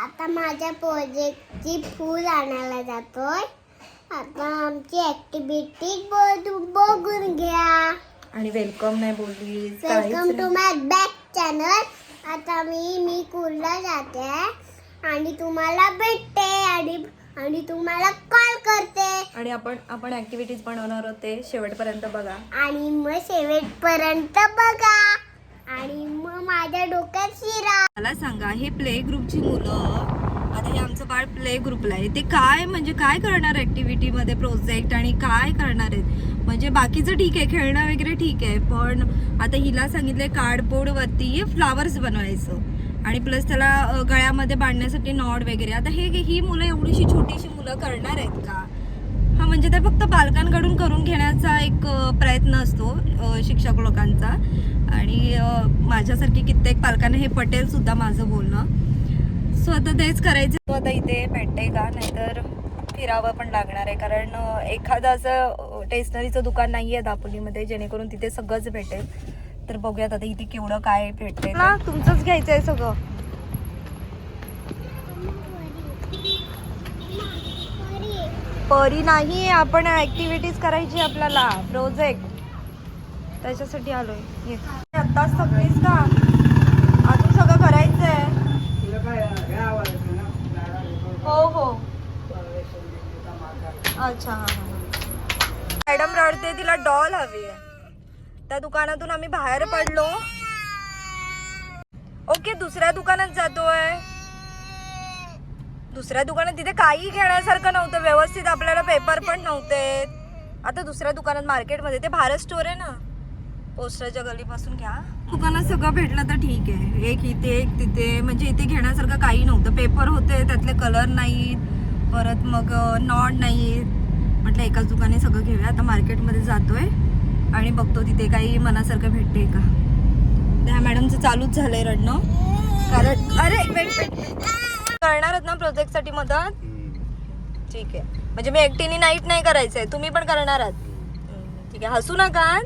आता माझ्या प्रोजेक्टची फुल आणायला जातोय. आता आमची ऍक्टिव्हिटी बघून घ्या. आणि वेलकम नाही बोलली. Welcome to my back channel. आता मी कुर्ला जाते आणि तुम्हाला भेटते आणि तुम्हाला कॉल करते. आणि आपण ऍक्टिव्हिटीज बनवणार होते. शेवटपर्यंत बघा. आणि मग शेवटपर्यंत बघा. आणि मग माझ्या डोक्यात शिरा. मला सांगा, हे प्ले ग्रुपची मुलं, आता हे आमचं बाळ प्ले ग्रुपला आहे, ते काय करणार ऍक्टिव्हिटी मध्ये प्रोजेक्ट आणि काय करणार आहेत? म्हणजे बाकीचं ठीक आहे, खेळणं वगैरे ठीक आहे, पण आता हिला सांगितलंय कार्डबोर्ड वरती फ्लावर्स बनवायचं आणि प्लस त्याला गळ्यामध्ये बांधण्यासाठी नॉड वगैरे. आता ही मुलं एवढीशी छोटीशी मुलं करणार आहेत का? हा, म्हणजे ते फक्त पालकांकडून करून घेण्याचा एक प्रयत्न असतो शिक्षक लोकांचा. आणि माझ्यासारखी कित्येक पालकांना हे पटेल सुद्धा माझं बोलणं. सो आता तेच करायचं. आता इथे भेटते का? नाहीतर फिरावं पण लागणार आहे, कारण एखादं असं स्टेशनरीचं दुकान नाही आहे दापोलीमध्ये जेणेकरून तिथे सगळंच भेटेल. तर बघूयात आता इथे केवढं काय भेटते ना. तुमचंच घ्यायचं आहे सगळं. परी नाही, आपण ऍक्टिव्हिटीज करायची आपल्याला, प्रोजेक्ट, त्याच्यासाठी आलोय. आत्ताच थकलीस का? अजून सगळं करायचंय. हो. अच्छा, मॅडम रडते, तिला डॉल हवी आहे. त्या दुकानातून आम्ही बाहेर पडलो. ओके, दुसऱ्या दुकानात जातोय. दुसऱ्या दुकानात तिथे काही घेण्यासारखं नव्हतं व्यवस्थित, आपल्याला पेपर पण नव्हते. आता दुसऱ्या दुकानात मार्केटमध्ये, ते भारत स्टोर आहे ना, पोस्टरच्या गलीपासून घ्या. दुकानात सगळं भेटलं तर ठीक आहे. एक इथे एक तिथे, म्हणजे इथे घेण्यासारखं काही नव्हतं. पेपर होते, त्यातले कलर नाहीत, परत मग नॉट नाहीत. म्हटलं एकाच दुकाने सगळं घेऊया. आता मार्केटमध्ये जातोय आणि बघतो तिथे काही मनासारखं भेटते का. त्या मॅडमचं चालूच झालंय रडणं, कारण अरे वेट करणार आहेत ना प्रोजेक्टसाठी मदत? ठीक आहे, म्हणजे मी एकटीने नाही करायचंय, तुम्ही पण करणार आहात. ठीक आहे, हसू नका.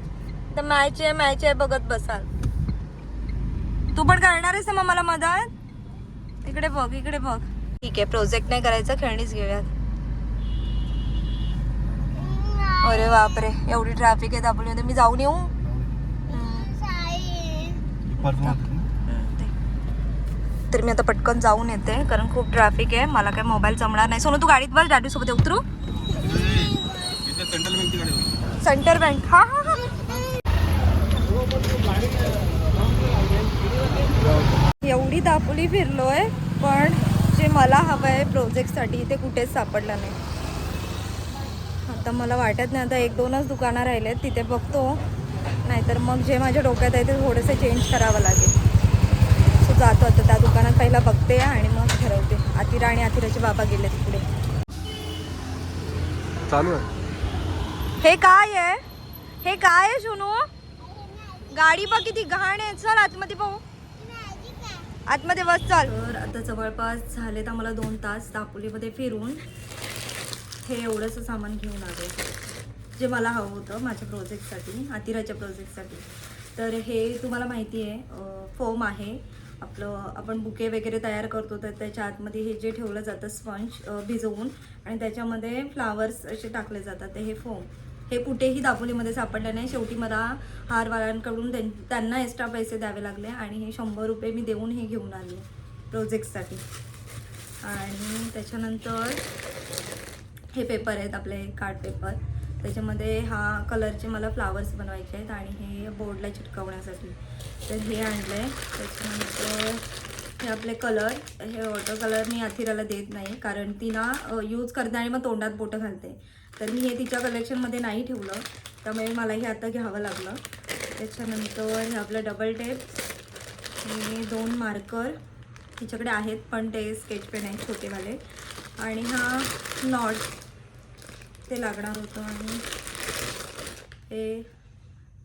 तर मॅच आहे बघत बसाल. तू पण करणार आहेस ना मग मला मदत? इकडे बघ. ठीक आहे, प्रोजेक्ट नाही करायचा, खेळणीच घेऊयात. अरे बापरे, एवढी ट्रॅफिक आहे दापोलीमध्ये. मी जाऊन येऊ? तर मी आता पटकन जाऊन येते, कारण खूप ट्रॅफिक आहे. मला काय मोबाईल जमणार नाही. सोनू, तू गाडीत बस, डॅडी सोबत उतरू. Centre bank. हा. एवढी दापोली फिरलोय, पण जे मला हवंय प्रोजेक्टसाठी ते कुठेच सापडलं नाही. आता मला वाटत नाही, आता 1-2च दुकानं राहिलेत, तिथे बघतो. नाहीतर मग जे माझ्या डोक्यात आहे ते थोडंसं चेंज करावं लागेल. सो जातो आता त्या दुकानात, पहिला बघते आणि मग ठरवते. आतिरा आणि आतिराचे बाबा गेले तिकडे. चालू आहे. हे काय आहे सोनू? गाडी बघ किती घाण आहे. चल आतमध्ये पाहू, आतमध्ये बस, चल. तर आता जवळपास झालेत आम्हाला 2 तास दापोलीमध्ये फिरून. हे एवढंसं सामान घेऊन आले जे मला हवं होतं माझ्या प्रोजेक्टसाठी, आतिराच्या प्रोजेक्टसाठी. तर हे तुम्हाला माहिती आहे, फोम आहे आपलं. आपण बुके वगैरे तयार करतो, तर त्याच्या आतमध्ये हे जे ठेवलं जातं स्पंज भिजवून, आणि त्याच्यामध्ये फ्लावर्स असे टाकले जातात. ते हे फोम हे कुठेही दापोलीमध्ये सापडलं नाही. शेवटी मला हारवाल्यांकडून त्यांना एक्स्ट्रा पैसे द्यावे लागले आणि हे 100 रुपये मी देऊन हे घेऊन आले प्रोजेक्टसाठी. आणि त्याच्यानंतर हे पेपर आहेत आपले, कार्ड पेपर. त्याच्यामध्ये हा कलरचे मला फ्लावर्स बनवायचे आहेत आणि हे बोर्डला चिटकवण्यासाठी. तर हे आणलं आहे. त्याच्यानंतर हे आपले कलर, हे वॉटर कलर मी आथिराला देत नाही, कारण ती ना यूज करते आणि मग तोंडात बोटं घालते. तर मी हे तिच्या कलेक्शनमध्ये नाही ठेवलं, त्यामुळे मला हे आता घ्यावं लागलं. त्याच्यानंतर हे आपलं डबल टेप, हे 2 मार्कर तिच्याकडे आहेत, पण ते स्केच पेन आहेत छोटेवाले. आणि हा नॉट ते लागणार होतं, आणि हे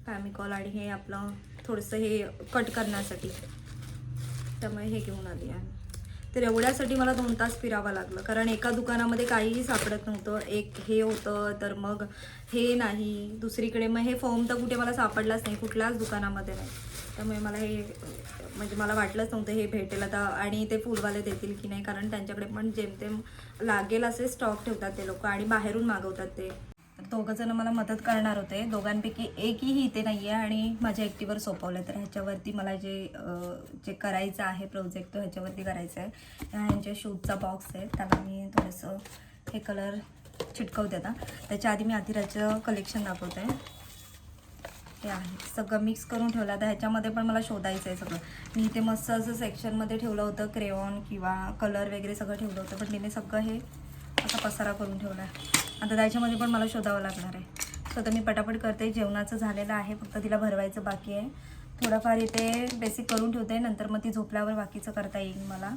फॅमिकॉल, आणि हे आपलं थोडंसं हे कट करण्यासाठी, त्यामुळे हे घेऊन आली आहे. तर एवढ्यासाठी मला 2 तास फिरावं लागलं, कारण एका दुकानामध्ये काहीही सापडत नव्हतं. एक हे होतं तर मग हे नाही, दुसरीकडे मग हे फॉर्म तर कुठे मला सापडलाच नाही, कुठल्याच दुकानामध्ये नाही. त्यामुळे मला हे म्हणजे मला वाटलंच नव्हतं हे भेटेल आता आणि ते फुलवाले देतील की नाही, कारण त्यांच्याकडे पण जेमतेम लागेल असे स्टॉक ठेवतात ते लोक आणि बाहेरून मागवतात ते. तर दोघंजणं मला मदत करणार होते, दोघांपैकी एकही इथे नाही आहे आणि माझ्या एकटीवर सोपवलं. तर ह्याच्यावरती मला जे करायचं आहे प्रोजेक्ट तो ह्याच्यावरती करायचा आहे. ह्यांच्या शूजचा बॉक्स आहे, त्याला मी थोडंसं हे कलर चिटकवते. आता त्याच्या आधी मी अतिराचं कलेक्शन दाखवते. हे आहे सगळं मिक्स करून ठेवलं. आता ह्याच्यामध्ये पण मला शोधायचं आहे सगळं. मी इथे मस्त असं सेक्शनमध्ये ठेवलं होतं, क्रेयॉन किंवा कलर वगैरे सगळं ठेवलं होतं, पण तिने सगळं हे असा पसारा करून ठेवला आहे. आता त्याच्यामध्ये पण मला शोधावं लागणार आहे. सो आता मी पटापट करते. जेवणाचं झालेलं आहे, फक्त तिला भरवायचं बाकी आहे. थोडंफार इथे बेसिक करून ठेवते, नंतर मग ती झोपल्यावर बाकीचं करता येईल मला.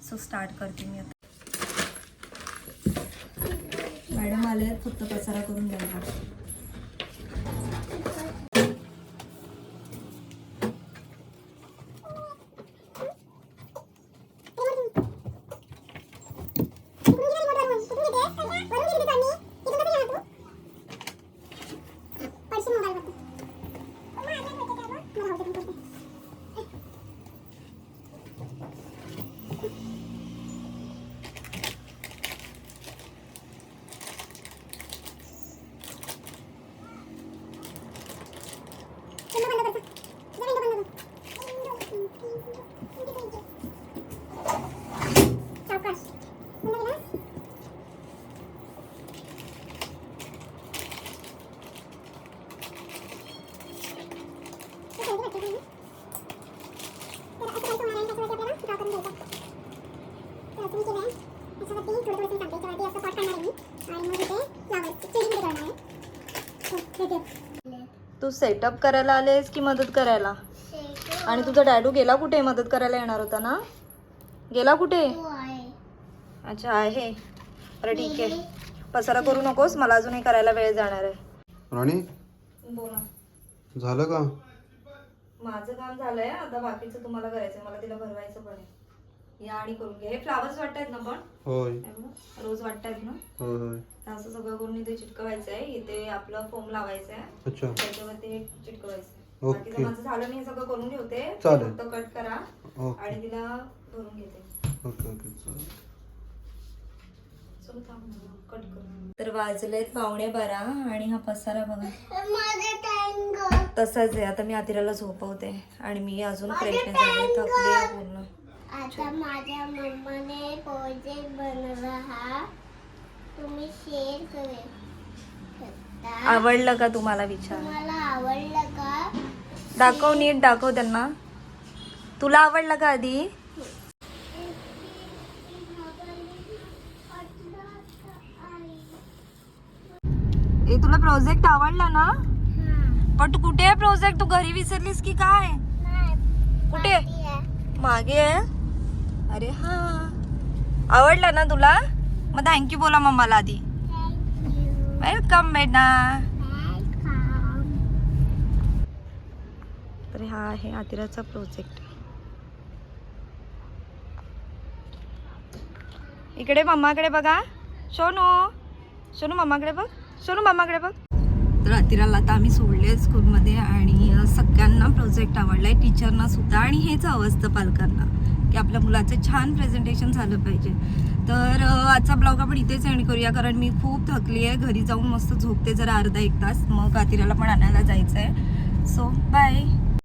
सो स्टार्ट करते मी आता. मॅडम आले फक्त पसारा करून द्यायला. तू सेटअप करायला आलेस की मदत करायला? आणि तुझा डॅडू गेला कुठे? मदत करायला येणार होता ना, गेला कुठे? अच्छा आहे, बरं ठीक आहे. पसारा करू नकोस, मला अजूनही करायला वेळ जाणार आहे. राणी बोला. झालं का? माझं काम झालंय, आता बाकीचं तुम्हाला करायचंय. मला तिला भरवायचं पण आहे. या आणि करून घे. हे फ्लावर्स वाटतायत ना पण? होय रोज वाटतायत ना? होय होय. असं सगळं करून इथे चिटकवायचं आहे. इथे आपलं फोम लावायचं आहे, अच्छा त्याच्यावरती चिटकवायचं आहे. ओके. बाकीचं माझं झालं, मी हे सगळं करून ठेवते. चालेल. फक्त कट करा ओके आणि तिला भरून घेते. ओके ओके चालेल. चल थांब ना, कट करू. तर वाजलेत 11:15 आणि हा पसारा बघा तसाच आहे. आता मी आतिराला झोपवते आणि मी अजून फ्रेशनेस झाले, थकले आहे पूर्ण. आता माझ्या मम्माने प्रोजेक्ट बनवला, हा तुम्ही शेअर करा. आवडलं का तुम्हाला? विचार. तुम्हाला आवडलं का? दाखव, नीट दाखव त्यांना. तुला आवडलं का आधी? ए तुला प्रोजेक्ट आवडला ना? पण तू कुठे आहे प्रोजेक्ट? तू घरी विसरलीस की काय? कुठे? मागे आहे. अरे हा, आवडला ना तुला? मग थँक्यू बोला मम्माला आधी. वेलकम बेटा. तर हा आहे आतिराचा प्रोजेक्ट. इकडे मम्माकडे बघा. सोनू, सोनू मम्माकडे बघ. सोनू मम्माकडे बघ. तर आतिराला आता आम्ही सोडले स्कूलमध्ये आणि सगळ्यांना प्रोजेक्ट आवडलाय, टीचरना सुद्धा. आणि हेच हवं असतं पालकांना की आपल्या मुलाचं छान प्रेझेंटेशन झालं पाहिजे. तर आजचा ब्लॉग आपण इथेच एंड करूया, कारण मी खूप थकली आहे. घरी जाऊन मस्त झोपते जरा अर्धा एक तास, मग आतिराला पण आणायला जायचं आहे. So bye.